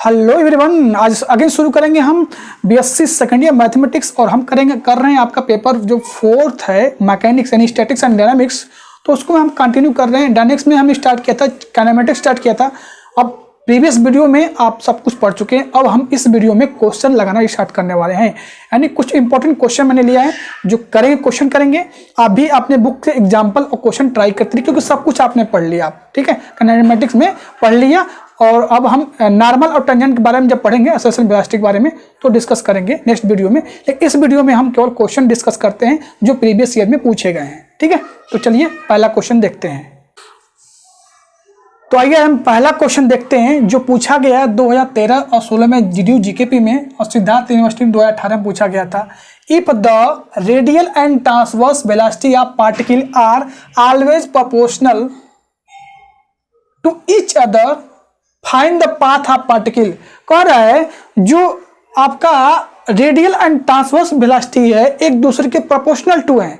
Hello everyone, आज again शुरू करेंगे हम बीएससी सेकेंड ईयर मैथमेटिक्स और हम कर रहे हैं आपका पेपर जो फोर्थ है मैकेनिक्स यानी स्टैटिक्स एंड डायनामिक्स। तो उसको हम कंटिन्यू कर रहे हैं। डायनेमिक्स में हमने स्टार्ट किया था, काइनेमेटिक्स स्टार्ट किया था। अब प्रीवियस वीडियो में आप सब कुछ पढ़ चुके हैं। अब हम इस वीडियो में क्वेश्चन लगाना स्टार्ट करने वाले हैं, यानी कुछ इंपॉर्टेंट क्वेश्चन मैंने लिया है जो करेंगे, क्वेश्चन करेंगे। आप भी अपने बुक से एग्जाम्पल और क्वेश्चन ट्राई करते रहिए, क्योंकि सब कुछ आपने पढ़ लिया, ठीक है, काइनेमेटिक्स में पढ़ लिया। और अब हम नॉर्मल और टेंजेंट के बारे में जब पढ़ेंगे, एक्सेलरेशन वेलोसिटी के बारे में, तो डिस्कस करेंगे नेक्स्ट वीडियो में। लेकिन इस वीडियो में हम केवल क्वेश्चन डिस्कस करते हैं जो प्रीवियस ईयर में पूछे गए हैं, ठीक है। तो चलिए पहला क्वेश्चन देखते हैं। तो आइए हम पहला क्वेश्चन देखते हैं जो पूछा गया 2013 और 16 में जीडीयू जीकेपी में, और सिद्धार्थ यूनिवर्सिटी 2018 में पूछा गया था। If the radial and transverse velocity of particle are always proportional to each other, find the path of particle. कह रहा है जो आपका रेडियल एंड ट्रांसवर्स वेलोसिटी है एक दूसरे के प्रोपोर्शनल टू है,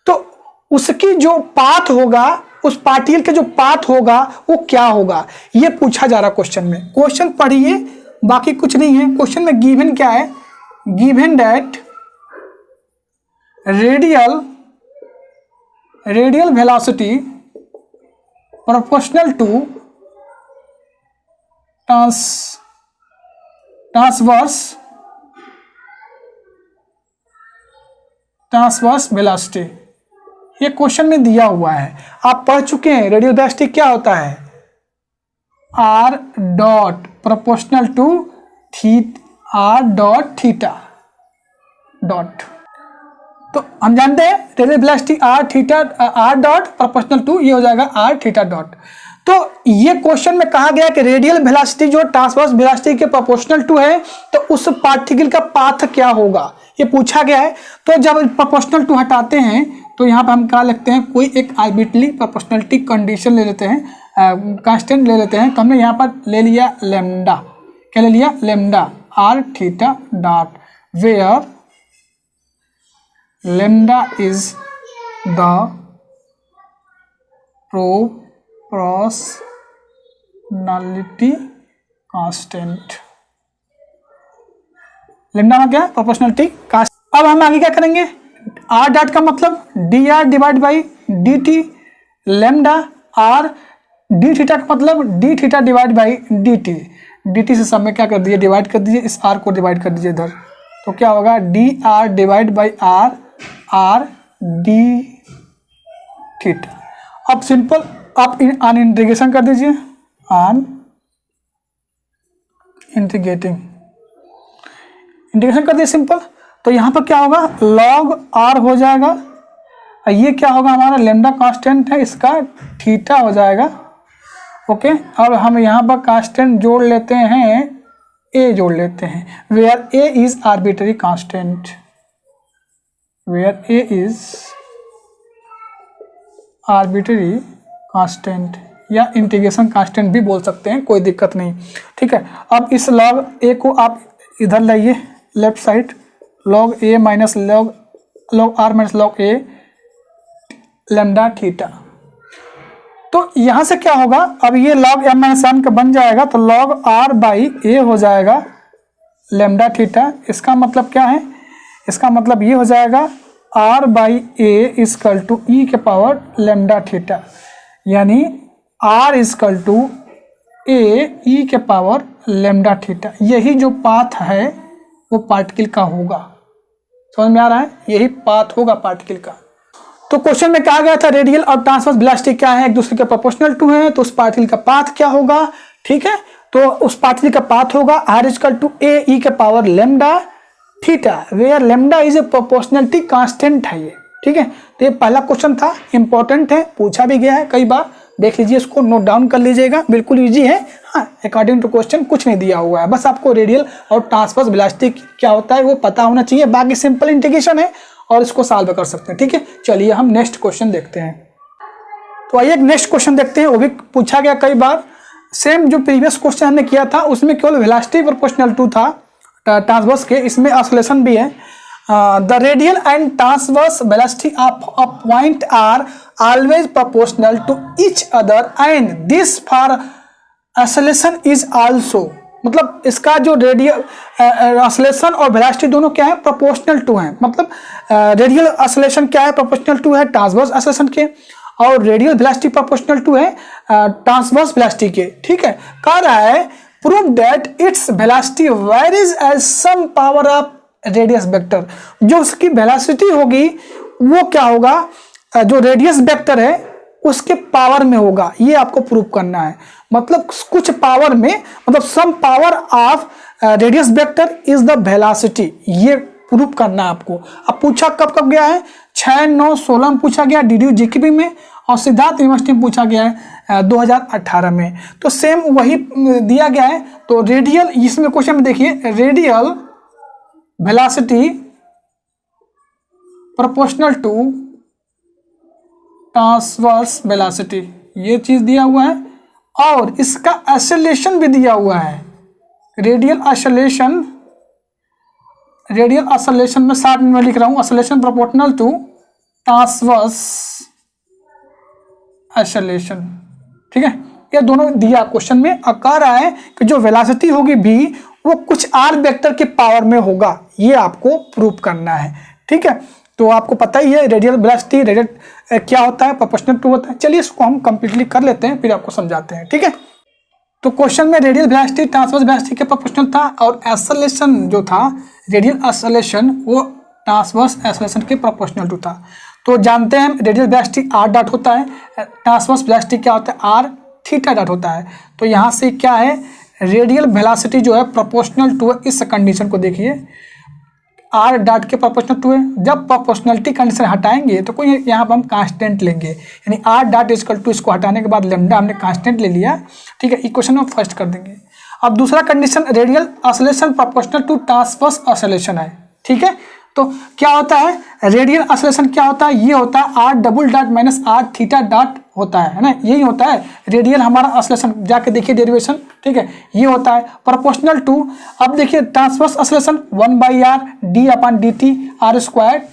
तो उसकी जो पाथ होगा, उस पार्टिकल के जो पाथ होगा वो क्या होगा, ये पूछा जा रहा क्वेश्चन में। क्वेश्चन पढ़िए, बाकी कुछ नहीं है। क्वेश्चन में गिवन क्या है? Given that radial velocity proportional to transverse velocity, ये क्वेश्चन में दिया हुआ है। आप पढ़ चुके हैं रेडियल वेलोसिटी क्या होता है, are dot proportional to R dot theta dot. तो हम जानते हैं radial velocity R dot proportional to, ये हो जाएगा आर थीटा डॉट। तो ये क्वेश्चन में कहा गया कि रेडियल वेलोसिटी जो ट्रांसवर्स वेलोसिटी के प्रोपोर्शनल टू है, तो उस पार्टिकल का पाथ क्या होगा, ये पूछा गया है। तो जब प्रोपोर्शनल टू हटाते हैं तो यहाँ पर हम क्या लिखते हैं, कोई एक आर्बिट्ररी प्रोपोर्शनलिटी कंडीशन ले लेते हैं, कांस्टेंट ले लेते हैं। तो हमने यहाँ पर ले लिया लेमडा, क्या ले लिया, lambda r theta dot, where lambda is the proportionality constant. Lambda में क्या है, प्रोपोर्शनलिटी कांस्टेंट। अब हम आगे क्या करेंगे, आर डॉट का मतलब d r divide by D t, lambda r, d theta का मतलब d theta divide by D T. D t से सब में क्या कर दीजिए, डिवाइड कर दीजिए, इस आर को डिवाइड कर दीजिए इधर, तो क्या होगा, d r divide by r, r d theta. अब सिंपल आप ऑन इंटीग्रेशन कर दीजिए, ऑन इंटीग्रेशन कर दिए सिंपल। तो यहाँ पर क्या होगा, log r हो जाएगा, और ये क्या होगा हमारा लेमडा कांस्टेंट है, इसका थीटा हो जाएगा, ओके। और हम यहाँ पर कांस्टेंट जोड़ लेते हैं, a जोड़ लेते हैं, where a is arbitrary constant, where a is arbitrary constant, या इंटीग्रेशन कांस्टेंट भी बोल सकते हैं, कोई दिक्कत नहीं, ठीक है। अब इस log a को आप इधर लाइए left side, log a minus log r minus log a lambda theta. तो यहाँ से क्या होगा, अब ये log m माइनस m का बन जाएगा, तो log r बाई a हो जाएगा लेमडा थीटा। इसका मतलब क्या है, इसका मतलब ये हो जाएगा r by a equal to e के पावर लेमडा थीटा, यानी r equal to a e के पावर लेमडा थीटा। यही जो पाथ है वो पार्टिकल का होगा, समझ में आ रहा है, यही पाथ होगा पार्टिकल का। तो क्वेश्चन में कहा गया था रेडियल और ट्रांसवर्स वेलोसिटी क्या है, एक दूसरे के प्रोपोर्शनल टू है, तो उस पार्टिकल का पाथ क्या होगा, ठीक है। तो उस पार्टिकल का पाथ होगा r equal to a e के power lambda theta, where lambda is a proportionality constant है ये, ठीक है। तो ये पहला क्वेश्चन था, इंपॉर्टेंट है, पूछा भी गया है कई बार, देख लीजिए, इसको नोट डाउन कर लीजिएगा, बिल्कुल इजी है। हाँ, अकॉर्डिंग टू क्वेश्चन कुछ नहीं दिया हुआ है, बस आपको रेडियल और ट्रांसवर्स वेलोसिटी क्या होता है वो पता होना चाहिए, बाकी सिंपल इंटीग्रेशन है और इसको सॉल्व कर सकते हैं, ठीक है। चलिए हम नेक्स्ट क्वेश्चन देखते हैं। तो आइए नेक्स्ट क्वेश्चन देखते हैं, वो भी पूछा गया कई बार, सेम जो प्रीवियस क्वेश्चन हमने किया था उसमें केवल वेलोसिटी प्रोपोर्शनल टू था ट्रांसवर्स के, इसमें ऑसिलेशन भी है। The radial and transverse velocity of a point are always proportional to each other and this for acceleration is also, मतलब इसका जो रेडियल ऑसिलेशन और वेलोसिटी दोनों क्या है, प्रोपोर्शनल टू है। मतलब रेडियल ऑसिलेशन क्या है, प्रोपोर्शनल टू है ट्रांसवर्स ऑसिलेशन के, और रेडियल वेलोसिटी प्रोपोर्शनल टू है ट्रांसवर्स वेलोसिटी के। ठीक है, कह रहा है prove that it's velocity varies as some power of radius vector. जो उसकी वेलोसिटी होगी वो क्या होगा, जो रेडियस वेक्टर है उसके पावर में होगा, ये आपको प्रूव करना है। मतलब कुछ पावर में, मतलब some power of radius vector is the velocity, ये प्रूव करना है आपको। अब पूछा कब कब गया है, 6, 9, 16 में पूछा गया DDU GKB में, और सिद्धार्थ यूनिवर्सिटी में पूछा गया है 2018 में। तो सेम वही दिया गया है। तो रेडियल, इसमें क्वेश्चन में देखिए, radial velocity proportional to transverse velocity, ये चीज दिया हुआ है, और इसका एक्सेलरेशन भी दिया हुआ है। रेडियल एक्सेलरेशन में 60 में लिख रहा हूं, acceleration proportional to transverse acceleration. ठीक है, ये दोनों दिया क्वेश्चन में। कह रहा है कि जो वेलोसिटी होगी भी वो कुछ आर वेक्टर के पावर में होगा, ये आपको प्रूव करना है। ठीक है, तो आपको पता ही है रेडियल वेलोसिटी, रेडियल क्या होता है, प्रोपोर्शनल टू होता है। चलिए इसको हम कंप्लीटली कर लेते हैं, फिर आपको समझाते हैं। ठीक है, तो क्वेश्चन में रेडियल वेलोसिटी ट्रांसवर्स वेलोसिटी के प्रोपोर्शनल था, और एक्सेलरेशन जो था, रेडियल एक्सेलरेशन वो ट्रांसवर्स एक्सेलरेशन के प्रोपोर्शनल टू था। तो जानते हैं रेडियल वेलोसिटी आर डॉट होता है, ट्रांसवर्स वेलोसिटी क्या होता है, आर थीटा डॉट होता है। तो यहाँ से क्या है, रेडियल वेलोसिटी जो है प्रोपोर्शनल टू है। इस कंडीशन को देखिए, आर डॉट के प्रोपोर्शनल टू है। जब प्रोपोर्शनलिटी कंडीशन हटाएंगे तो कोई यहाँ पर हम कांस्टेंट लेंगे, यानी आर डॉट इक्वल टू, इसको हटाने के बाद लेमडा हमने कांस्टेंट ले लिया। ठीक है, इक्वेशन में फर्स्ट कर देंगे। अब दूसरा condition, radial oscillation proportional to transverse oscillation है। ठीक है, तो क्या होता है, रेडियल ऑसिलेशन क्या होता है, ये होता है r double dot minus r theta dot होता है ना, यही होता है रेडियल हमारा ऑसिलेशन। जाके देखिए डेरिवेशन। ठीक है, ये होता है प्रोपोर्शनल टू। अब देखिए transverse oscillation 1/r d/dt r square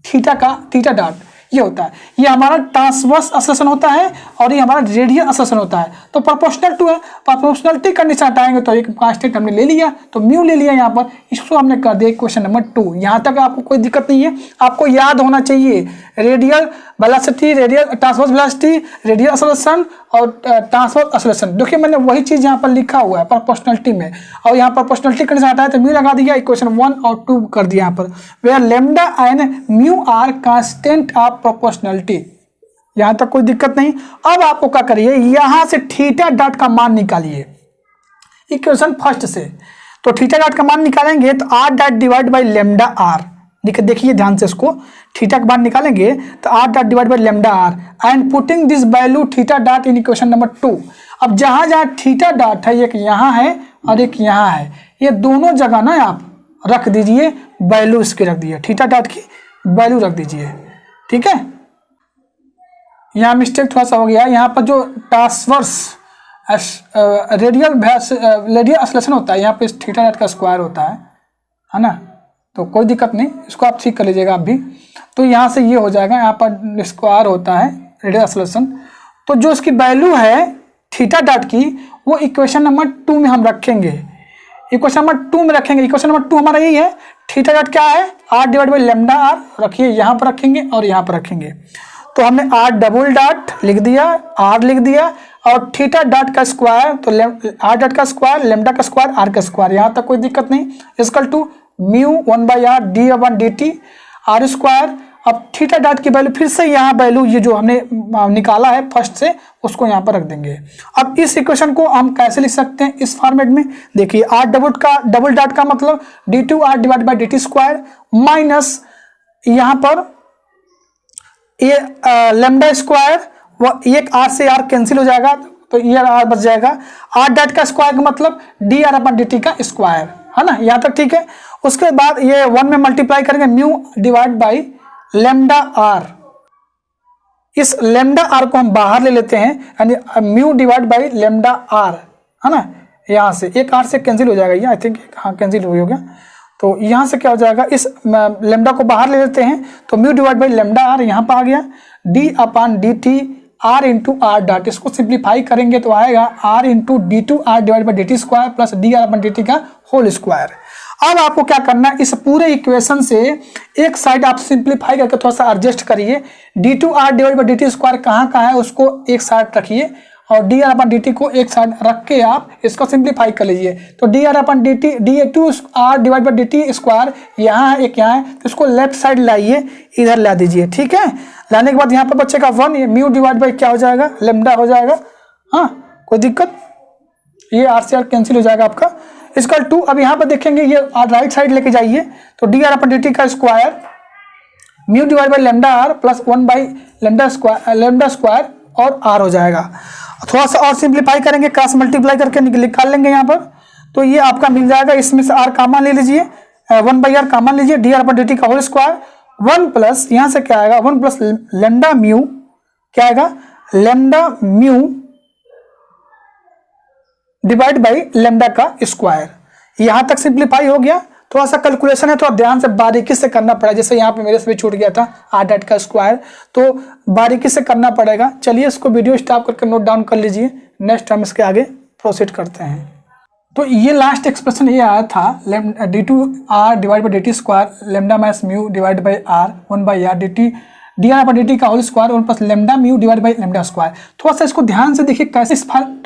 theta का थीटा डॉट, ये होता है। ये हमारा ट्रांसवर्स ऑसिलेशन होता है और ये हमारा रेडियल ऑसिलेशन होता है। तो प्रोपोर्शनल टू है, प्रोपोर्शनलिटी कंडीशन हटाएंगे तो एक कांस्टेंट हमने ले लिया, तो म्यू ले लिया यहाँ पर, इसको हमने कर दिया क्वेश्चन नंबर 2। यहाँ तक आपको कोई दिक्कत नहीं है। आपको याद होना चाहिए radial velocity, radial transverse velocity, radial oscillation और ट्रांसवर्स ऑसिलेशन। देखिए मैंने वही चीज यहाँ पर लिखा हुआ है प्रोपोर्शनलिटी में, और यहाँ प्रोपोर्शनलिटी कंडीशन हटाया तो म्यू लगा दिया, इक्वेशन 1 और 2 कर दिया यहाँ पर, where lambda and mu are constant of proportionality. यहां तक कोई दिक्कत नहीं। अब आपको क्या करिए, यहां से थीटा डॉट का मान निकालिए इक्वेशन फर्स्ट से। तो थीटा डॉट का मान निकालेंगे तो r dot divide by lambda r, देखिए ध्यान से इसको, थीटा का मान निकालेंगे तो r dot divide by lambda r and putting this value theta dot in equation number 2। अब जहां जहां थीटा डॉट है, एक यहां है और एक यहां है, ये दोनों जगह ना आप रख दीजिए वैल्यू, इसकी रख दीजिए थीटा डॉट की वैल्यू रख दीजिए। ठीक है, यहाँ मिस्टेक थोड़ा सा हो गया। यहाँ पर जो ट्रांसवर्स रेडियल ऑसिलेशन होता है, यहाँ पे थीटा डॉट का स्क्वायर होता है ना, तो कोई दिक्कत नहीं, इसको आप ठीक कर लीजिएगा आप भी। तो यहाँ से ये हो जाएगा, यहाँ पर स्क्वायर होता है रेडियल ऑसिलेशन। तो जो इसकी वैल्यू है थीटा डॉट की, वो इक्वेशन नंबर 2 में हम रखेंगे, इक्वेशन नंबर 2 में रखेंगे। इक्वेशन नंबर 2 हमारा यही है, थीटा डॉट क्या है, r divide by lambda r, रखिए यहाँ पर रखेंगे और यहाँ पर रखेंगे। तो हमने आर डबल डॉट लिख दिया, आर लिख दिया, और थीटा डॉट का स्क्वायर, तो आर डॉट का स्क्वायर, लेमडा का स्क्वायर, आर का स्क्वायर, यहाँ तक कोई दिक्कत नहीं, equal to mu 1/r d/dt r square. अब थीटा डॉट की वैल्यू फिर से यहाँ वैल्यू ये जो हमने निकाला है फर्स्ट से, उसको यहाँ पर रख देंगे। अब इस इक्वेशन को हम कैसे लिख सकते हैं इस फॉर्मेट में, देखिए आर डबल डॉट का मतलब d2r divide by dt square minus यहाँ पर ये लेमडा स्क्वायर, वो एक आर से आर कैंसिल हो जाएगा तो ये आर बच जाएगा। आर डॉट का स्क्वायर का मतलब dr/dt का स्क्वायर, है ना, यहाँ तक ठीक है। उसके बाद ये 1 में मल्टीप्लाई करेंगे mu divide by lambda r, इस लेमडा आर को हम बाहर ले लेते हैं, यानी mu divide by lambda r, है ना, यहाँ से एक आर से कैंसिल हो जाएगा ये, आई थिंक हाँ कैंसिल हो गया। तो यहाँ से क्या हो जाएगा, इस लेमडा को बाहर ले लेते हैं तो mu divide by lambda r यहाँ पर आ गया, d/dt r into r dot, इसको सिंप्लीफाई करेंगे तो आएगा r into d two are divide by D T square plus d r upon d T का होल स्क्वायर। अब आपको क्या करना है, इस पूरे इक्वेशन से एक साइड आप सिंप्लीफाई करके थोड़ा सा एडजस्ट करिए, d two are divide by D T square कहाँ है उसको एक साइड रखिए और d r upon d t को एक साइड रख के आप इसको सिंप्लीफाई कर लीजिए। तो d r upon d T d two are divide by D T square यहाँ है एक यहाँ है, तो इसको लेफ्ट साइड लाइए, इधर ला दीजिए। ठीक है, लाने के बाद यहाँ पर बच्चे का 1, ये म्यू डिवाइड बाई क्या हो जाएगा, लेमडा हो जाएगा। हाँ, कोई दिक्कत, ये आर से आर कैंसिल हो जाएगा आपका। इसका 2, अब यहाँ पर देखेंगे ये राइट साइड लेके जाइए, तो d r upon d T का square mu divide by lambda r plus 1 by lambda square और आर हो जाएगा। थोड़ा सा और सिंप्लीफाई करेंगे, क्रॉस मल्टीप्लाई करके निकाल लेंगे यहाँ पर, तो ये आपका मिल जाएगा। इसमें से आर कॉमन ले लीजिए, 1 बाई आर कॉमन लीजिए, डी आर पर डी टी का होल स्क्वायर 1 प्लस यहाँ से क्या आएगा 1 प्लस लेमडा म्यू, क्या आएगा lambda mu divide by lambda का स्क्वायर। यहाँ तक सिंप्लीफाई हो गया। थोड़ा सा कैलकुलेशन है, थोड़ा ध्यान से बारीकी से करना पड़ा, जैसे यहाँ पे मेरे से भी छूट गया था आर डॉट का स्क्वायर, तो बारीकी से करना पड़ेगा। चलिए इसको वीडियो स्टॉप करके नोट डाउन कर लीजिए, नेक्स्ट हम इसके आगे प्रोसीड करते हैं। तो ये लास्ट एक्सप्रेशन ये आया था D two are divide by D T square lambda minus mu divide by R 1 by R D T D R by D T का whole square 1 plus lambda mu divide by lambda square. थोड़ा सा इसको ध्यान से देखिए कैसे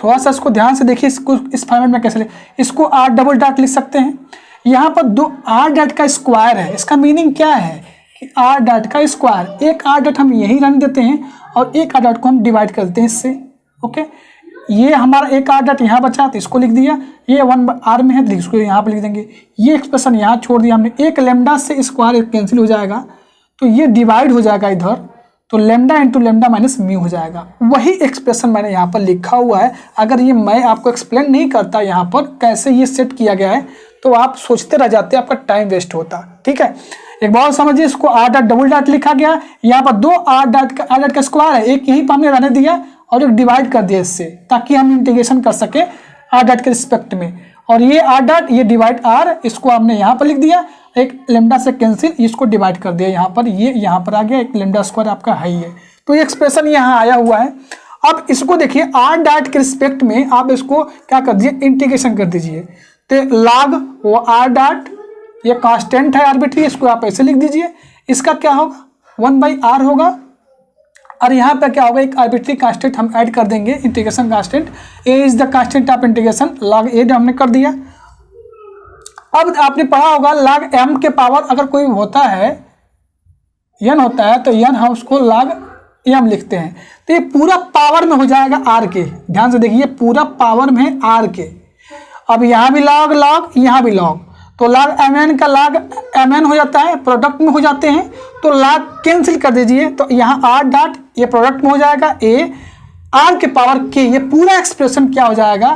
थोड़ा सा इसको ध्यान से देखिए, इसको इस फॉर्मेट में कैसे इसको आर डबल डॉट लिख सकते हैं। यहाँ पर 2 आर डॉट का स्क्वायर है, इसका मीनिंग क्या है कि आर डॉट का स्क्वायर, एक आर डॉट हम यही रन देते हैं और एक आर डॉट को हम डिवाइड करते हैं इससे। ओके, ये हमारा एक आर डॉट यहाँ बचा तो इसको लिख दिया, ये 1 आर में है तो इसको यहाँ पर लिख देंगे। ये एक्सप्रेशन यहाँ छोड़ दिया हमने, एक लेमडा से स्क्वायर कैंसिल हो जाएगा तो ये डिवाइड हो जाएगा इधर, तो lambda into lambda minus mu हो जाएगा। वही एक्सप्रेशन मैंने यहाँ पर लिखा हुआ है। अगर ये मैं आपको एक्सप्लेन नहीं करता यहाँ पर कैसे ये सेट किया गया है तो आप सोचते रह जाते, आपका टाइम वेस्ट होता। ठीक है, एक बार समझिए, इसको आर डॉट डबल डॉट लिखा गया, यहाँ पर 2 आर डॉट का स्क्वायर है, एक यहीं पर हमने रहने दिया और एक डिवाइड कर दिया इससे, ताकि हम इंटीग्रेशन कर सके आर डॉट के रिस्पेक्ट में। और ये आर डॉट ये डिवाइड आर, इसको हमने यहाँ पर लिख दिया, एक लेमडा से कैंसिल, इसको डिवाइड कर दिया यहाँ पर, ये यहाँ पर आ गया, एक लेमडा स्क्वायर आपका है ही है। तो ये एक्सप्रेशन यहाँ आया हुआ है। अब इसको देखिए आर डॉट के रिस्पेक्ट में आप इसको क्या कर दीजिए, इंटीग्रेशन कर दीजिए। तो लॉग वो आर डॉट, ये कांस्टेंट है आर्बिट्री, इसको आप ऐसे लिख दीजिए। इसका क्या होगा 1 बाई आर होगा, और यहाँ पे क्या होगा एक आर्बिट्री कांस्टेंट हम ऐड कर देंगे, integration constant, A is the constant of integration, log A हमने कर दिया। अब आपने पढ़ा होगा लॉग एम के पावर अगर कोई होता है एन होता है तो एन हम उसको लॉग एम लिखते हैं। तो ये पूरा पावर में हो जाएगा आर के, ध्यान से देखिए पूरा पावर में है आर के। अब यहाँ भी लॉग लॉग, यहाँ भी लॉग, तो लॉग एम एन का लॉग एम एन हो जाता है, प्रोडक्ट में हो जाते हैं, तो लॉग कैंसिल कर दीजिए, तो यहाँ आर डॉट ये प्रोडक्ट में हो जाएगा ए, आर के पावर के, ये पूरा एक्सप्रेशन क्या हो जाएगा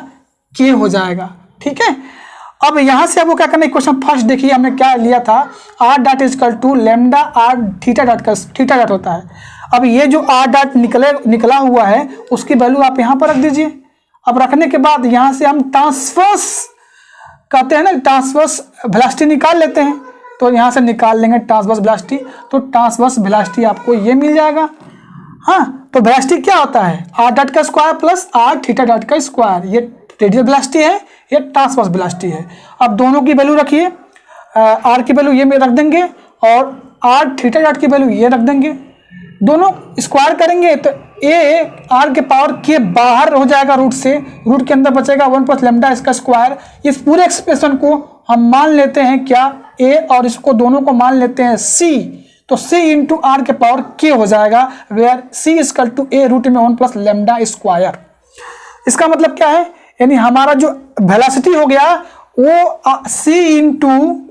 के हो जाएगा। ठीक है, अब यहाँ से आपको क्या करना है, क्वेश्चन फर्स्ट देखिए हमने क्या लिया था, r dot equal to lambda r theta dot का थीटा डॉट होता है। अब ये जो आर डॉट निकला हुआ है उसकी वैल्यू आप यहाँ पर रख दीजिए। अब रखने के बाद यहाँ से हम ट्रांसवर्स कहते हैं ना, ट्रांसवर्स वेलोसिटी निकाल लेते हैं, तो यहाँ से निकाल लेंगे ट्रांसवर्स वेलोसिटी, तो ट्रांसवर्स वेलोसिटी आपको ये मिल जाएगा। हाँ, तो वेलोसिटी क्या होता है आर डॉट का square plus r theta dot का स्क्वायर, ये रेडियल वेलोसिटी है, ये ट्रांसवर्स वेलोसिटी है। अब दोनों की वैल्यू रखिए, आर की वैल्यू ये में रख देंगे और आर थीटा डॉट की वैल्यू ये रख देंगे, दोनों स्क्वायर करेंगे तो ए आर के पावर के बाहर हो जाएगा रूट से, रूट के अंदर बचेगा 1 प्लस लेमडा इसका स्क्वायर। इस पूरे एक्सप्रेशन को हम मान लेते हैं क्या ए, और इसको दोनों को मान लेते हैं सी, तो सी इंटू आर के पावर के हो जाएगा, where c equal to a root में 1 प्लस लेमडा स्क्वायर। इसका मतलब क्या है, यानी हमारा जो वेलोसिटी हो गया वो सी इंटू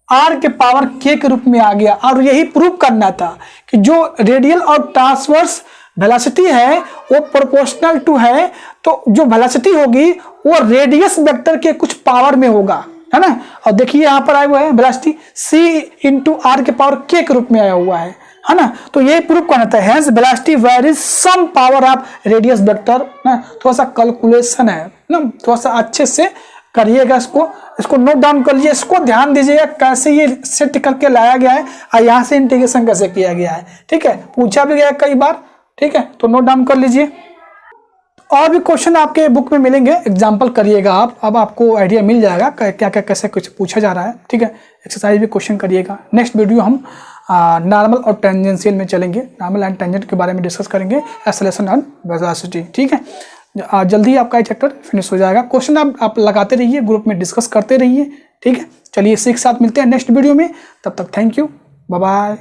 आर के पावर के रूप में आ गया। और यही प्रूव करना था कि जो रेडियल और ट्रांसवर्स वेलोसिटी है वो प्रोपोर्शनल टू है, तो जो वेलोसिटी होगी वो रेडियस वेक्टर के कुछ पावर में होगा, है ना। और देखिए यहाँ पर आया हुआ है वेलोसिटी सी इंटू आर के पावर के रूप में आया हुआ है ना। तो यही प्रूव करना था, hence velocity varies some power of radius vector ना। थोड़ा सा कैलकुलेशन है ना, थोड़ा सा अच्छे से करिएगा, इसको नोट डाउन कर लीजिए, इसको ध्यान दीजिएगा कैसे ये सेट करके लाया गया है और यहाँ से इंटीग्रेशन कैसे किया गया है। ठीक है, पूछा भी गया कई बार। ठीक है, तो नोट डाउन कर लीजिए। और भी क्वेश्चन आपके बुक में मिलेंगे, एग्जाम्पल करिएगा आप, अब आपको आइडिया मिल जाएगा क्या क्या कैसे कुछ पूछा जा रहा है। ठीक है, एक्सरसाइज भी क्वेश्चन करिएगा। नेक्स्ट वीडियो हम नॉर्मल और टेंजेंशियल में चलेंगे, नॉर्मल एंड टेंजेंट के बारे में डिस्कस करेंगे, एक्सेलरेशन एंड वेलोसिटी। ठीक है, जल्दी आपका ये चैप्टर फिनिश हो जाएगा। क्वेश्चन आप लगाते रहिए, ग्रुप में डिस्कस करते रहिए। ठीक है, चलिए इसी के साथ मिलते हैं नेक्स्ट वीडियो में, तब तक थैंक यू, बाय बाय।